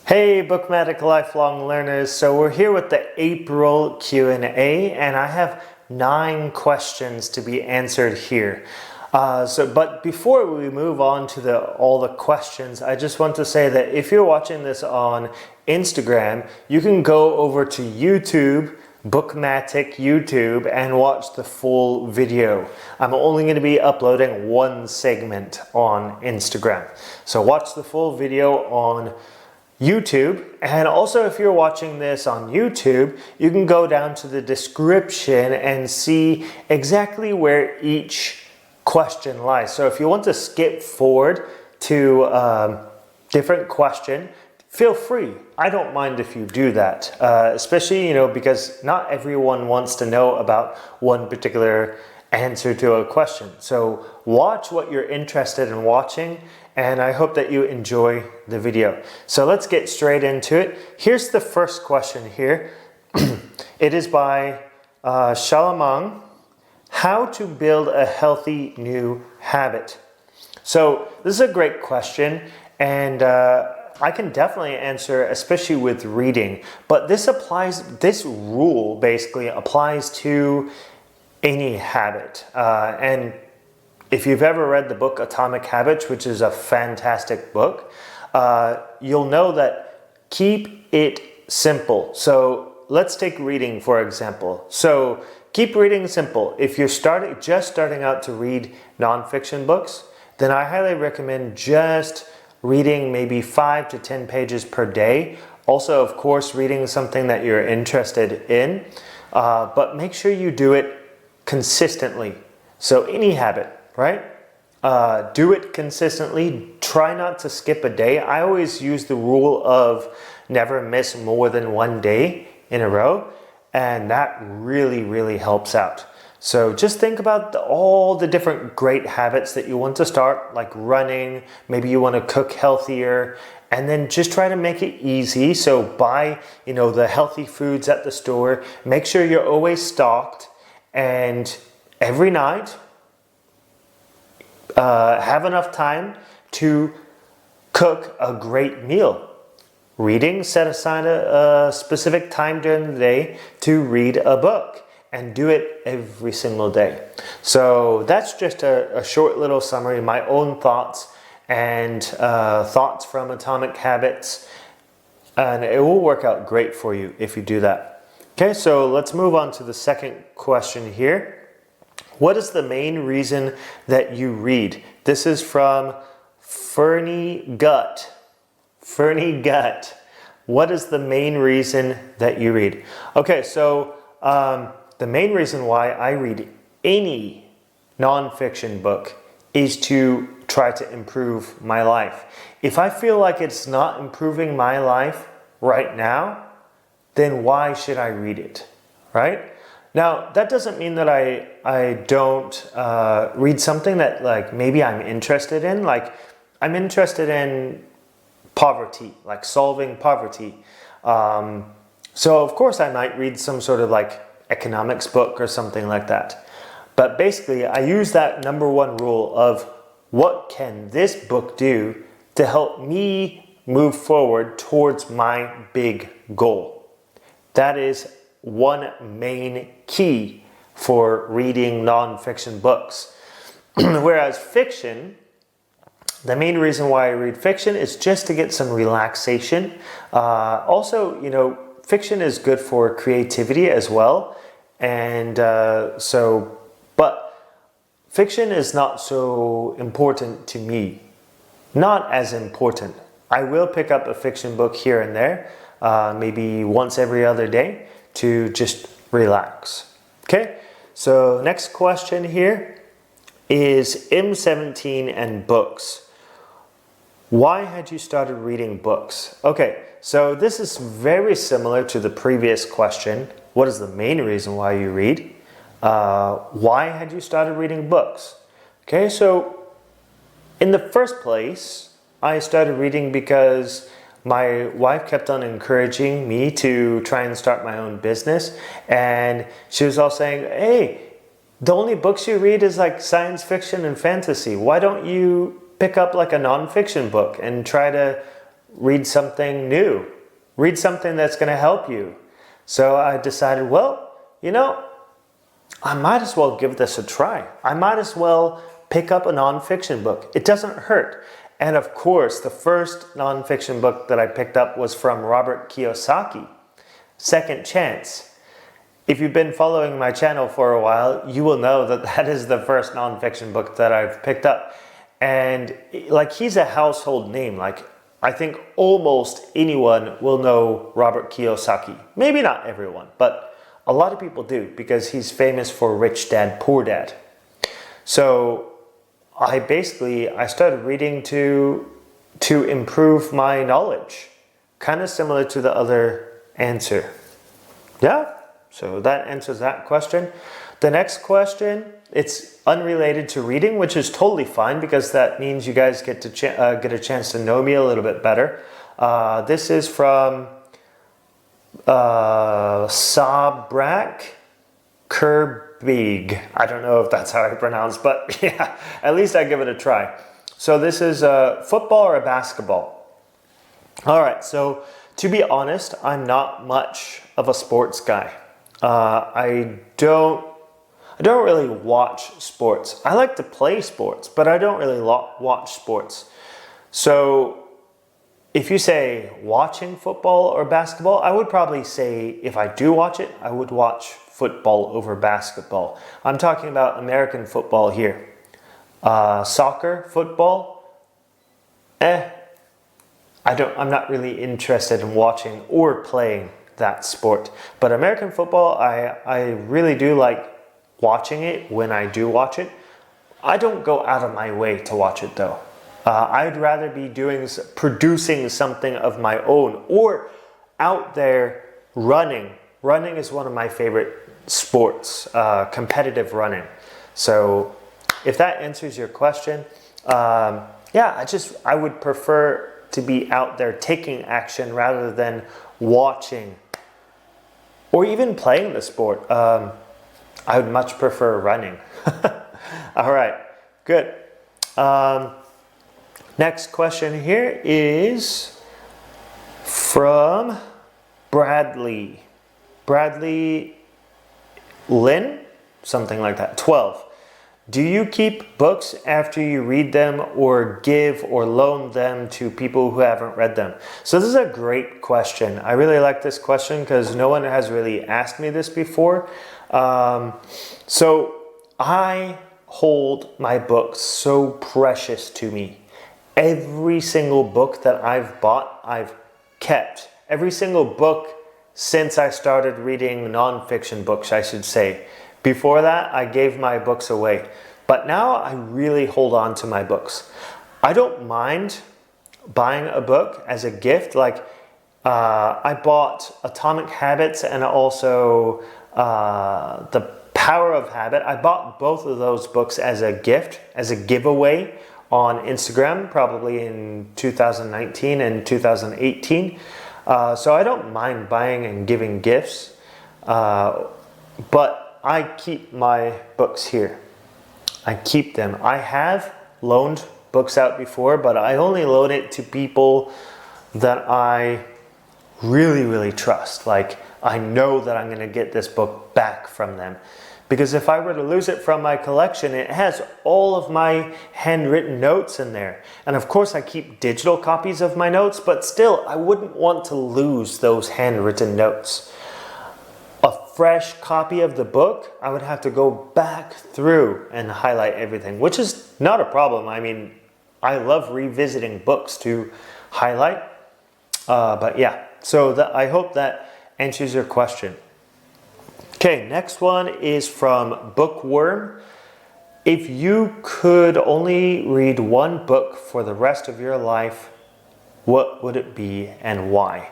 Hey Bookmatic lifelong learners, so we're here with the April Q&A and I have 9 questions to be answered here. But before we move on to all the questions, I just want to say that if you're watching this on Instagram, you can go over to YouTube, Bookmatic YouTube, and watch the full video. I'm only going to be uploading one segment on Instagram. So watch the full video on YouTube, and also if you're watching this on YouTube, you can go down to the description and see exactly where each question lies. So if you want to skip forward to a different question, feel free. I don't mind if you do that, especially, because not everyone wants to know about one particular answer to a question. So watch what you're interested in watching, and I hope that you enjoy the video. So let's get straight into it. Here's the first question here. It is by Shalamang. How to build a healthy new habit? So this is a great question, and I can definitely answer, especially with reading, but this rule basically applies to any habit. And if you've ever read the book Atomic Habits, which is a fantastic book, you'll know that keep it simple. So let's take reading for example. So keep reading simple. If you're just starting out to read nonfiction books, then I highly recommend just reading maybe 5 to 10 pages per day. Also, of course, reading something that you're interested in, but make sure you do it consistently. So any habit, right? Do it consistently. Try not to skip a day. I always use the rule of never miss more than one day in a row, and that really, really helps out. So just think about all the different great habits that you want to start, like running, maybe you want to cook healthier, and then just try to make it easy. So buy, the healthy foods at the store. Make sure you're always stocked, and every night, have enough time to cook a great meal. Reading, set aside a specific time during the day to read a book, and do it every single day. So that's just a short little summary, my own thoughts and thoughts from Atomic Habits, and it will work out great for you if you do that. Okay, so let's move on to the second question here. What is the main reason that you read? This is from Fernie Gut. Fernie Gut. What is the main reason that you read? Okay, so the main reason why I read any nonfiction book is to try to improve my life. If I feel like it's not improving my life right now, then why should I read it, right? Now, that doesn't mean that I don't read something that maybe I'm interested in. Like I'm interested in poverty, like solving poverty. So of course I might read some sort of economics book or something like that. But basically I use that #1 rule of what can this book do to help me move forward towards my big goal. That is one main key for reading nonfiction books. Whereas fiction, the main reason why I read fiction is just to get some relaxation. Also, fiction is good for creativity as well. And but fiction is not so important to me. Not as important. I will pick up a fiction book here and there, maybe once every other day, to just relax. Okay, so next question here is M17 and books. Why had you started reading books? Okay, so this is very similar to the previous question. What is the main reason why you read? Why had you started reading books? Okay, so in the first place, I started reading because my wife kept on encouraging me to try and start my own business, and she was all saying, hey, the only books you read is science fiction and fantasy. Why don't you pick up a nonfiction book and try to read something new. Read something that's going to help you. So I decided, well, you know, I might as well give this a try. I might as well pick up a nonfiction book. It doesn't hurt. And of course, the first nonfiction book that I picked up was from Robert Kiyosaki, Second Chance. If you've been following my channel for a while, you will know that that is the first nonfiction book that I've picked up. And like, he's a household name. Like, I think almost anyone will know Robert Kiyosaki. Maybe not everyone, but a lot of people do, because he's famous for Rich Dad, Poor Dad. So I started reading to improve my knowledge. Kind of similar to the other answer. Yeah, so that answers that question. The next question, it's unrelated to reading, which is totally fine, because that means you guys get to get a chance to know me a little bit better. This is from Sabrak Kerbig. I don't know if that's how I pronounce, but yeah, at least I give it a try. So this is football or basketball. All right, so to be honest, I'm not much of a sports guy. I don't really watch sports. I like to play sports, but I don't really watch sports. So if you say watching football or basketball, I would probably say if I do watch it, I would watch football over basketball. I'm talking about American football here. Soccer, football, I'm not really interested in watching or playing that sport. But American football, I really do like watching it when I do watch it. I don't go out of my way to watch it though. I'd rather be producing something of my own, or out there running. Running is one of my favorite sports, competitive running. So if that answers your question, yeah, I would prefer to be out there taking action rather than watching or even playing the sport. I would much prefer running. All right, good. Next question here is from Bradley. Bradley Lynn, something like that, 12. Do you keep books after you read them, or give or loan them to people who haven't read them? So this is a great question. I really like this question because no one has really asked me this before. So I hold my books so precious to me. Every single book that I've bought, I've kept. Every single book since I started reading nonfiction books, I should say. Before that, I gave my books away. But now I really hold on to my books. I don't mind buying a book as a gift. Like, I bought Atomic Habits and also The Power of Habit. I bought both of those books as a gift, as a giveaway on Instagram, probably in 2019 and 2018. So I don't mind buying and giving gifts. But I keep my books here. I keep them. I have loaned books out before, but I only loan it to people that I really, really trust. Like, I know that I'm going to get this book back from them. Because if I were to lose it from my collection, it has all of my handwritten notes in there. And of course, I keep digital copies of my notes, but still, I wouldn't want to lose those handwritten notes. A fresh copy of the book, I would have to go back through and highlight everything, which is not a problem. I mean, I love revisiting books to highlight. But yeah, so I hope that answers your question. Okay, next one is from Bookworm. If you could only read one book for the rest of your life, what would it be and why?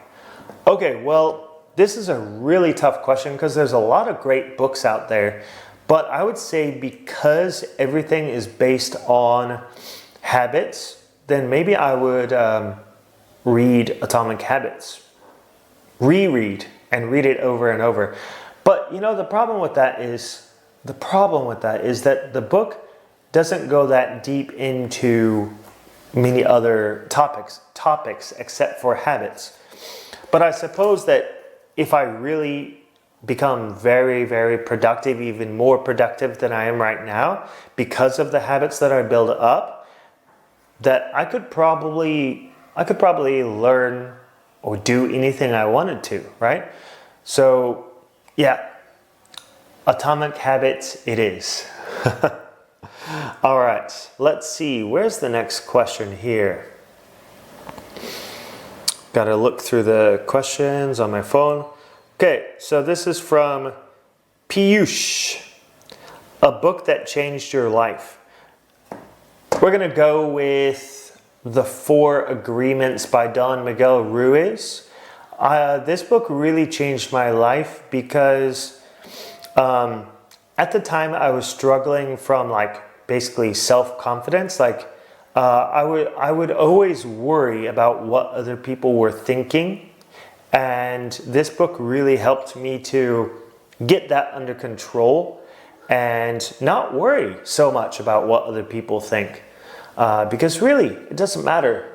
Okay, well, this is a really tough question because there's a lot of great books out there. But I would say because everything is based on habits, then maybe I would read Atomic Habits. Reread and read it over and over. But you know, the problem with that is that the book doesn't go that deep into many other topics except for habits. But I suppose that if I really become very, very productive, even more productive than I am right now, because of the habits that I build up, that I could probably learn or do anything I wanted to, right? So yeah, Atomic Habits it is. All right, let's see, where's the next question here? Gotta look through the questions on my phone. Okay, so this is from Piyush. A book that changed your life. We're gonna go with The 4 Agreements by Don Miguel Ruiz. This book really changed my life because at the time I was struggling from basically self-confidence. I would always worry about what other people were thinking, and this book really helped me to get that under control and not worry so much about what other people think, because really it doesn't matter.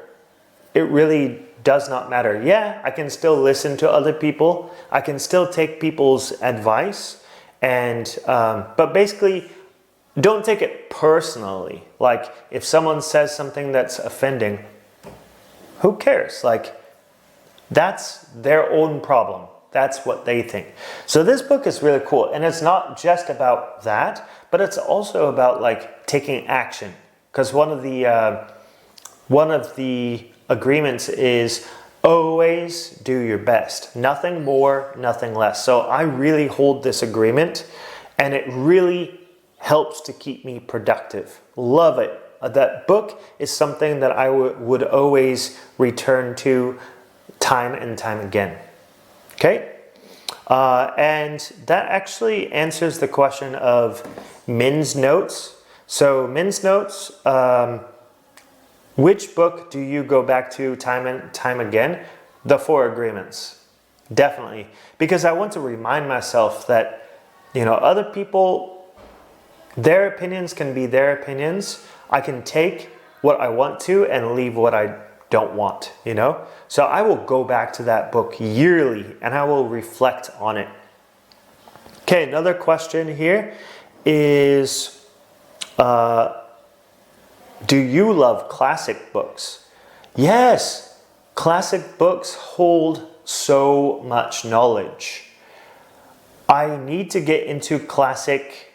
It really does not matter. Yeah, I can still listen to other people, I can still take people's advice, and but basically don't take it personally. Like if someone says something that's offending, who cares? That's their own problem. That's what they think. So this book is really cool, and it's not just about that, but it's also about taking action. Because one of the agreements is always do your best. Nothing more, nothing less. So I really hold this agreement, and it really helps to keep me productive. Love it. That book is something that I would always return to time and time again. Okay? And that actually answers the question of Min's notes. So Min's notes, which book do you go back to time and time again? The 4 Agreements. Definitely. Because I want to remind myself that, other people, their opinions can be their opinions. I can take what I want to and leave what I don't want, So I will go back to that book yearly and I will reflect on it. Okay, another question here is, do you love classic books? Yes, classic books hold so much knowledge. I need to get into classic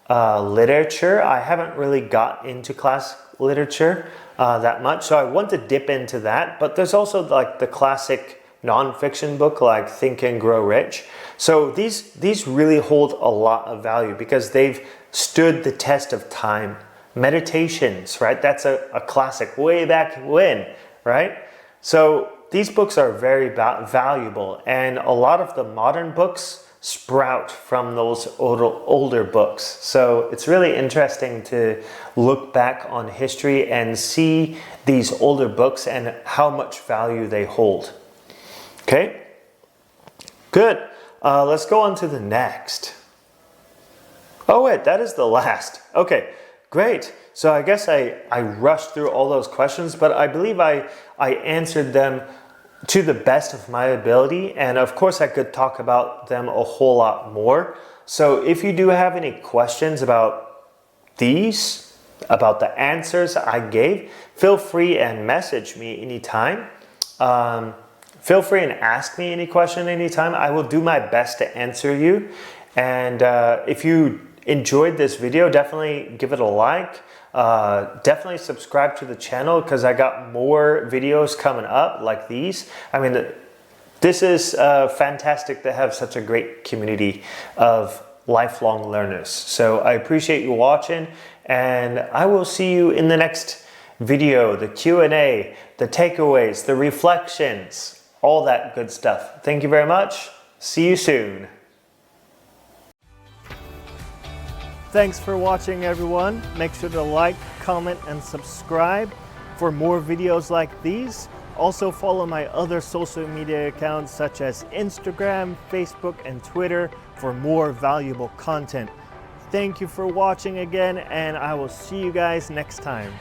literature. I haven't really got into classic literature that much, so I want to dip into that. But there's also the classic nonfiction book like Think and Grow Rich. So these really hold a lot of value because they've stood the test of time. Meditations, right? That's a classic way back when, right? So these books are very valuable, and a lot of the modern books sprout from those older books. So it's really interesting to look back on history and see these older books and how much value they hold. Okay, good. Let's go on to the next. Oh wait, that is the last. Okay, great. So I guess I rushed through all those questions, but I believe I answered them to the best of my ability, and of course I could talk about them a whole lot more. So if you do have any questions about these, about the answers I gave, feel free and message me anytime. Feel free and ask me any question anytime. I will do my best to answer you. And if you enjoyed this video, definitely give it a like. Definitely subscribe to the channel because I got more videos coming up like these. I mean, this is fantastic to have such a great community of lifelong learners. So I appreciate you watching, and I will see you in the next video, the Q&A, the takeaways, the reflections, all that good stuff. Thank you very much. See you soon. Thanks for watching, everyone. Make sure to like, comment, and subscribe for more videos like these. Also follow my other social media accounts such as Instagram, Facebook, and Twitter for more valuable content. Thank you for watching again, and I will see you guys next time.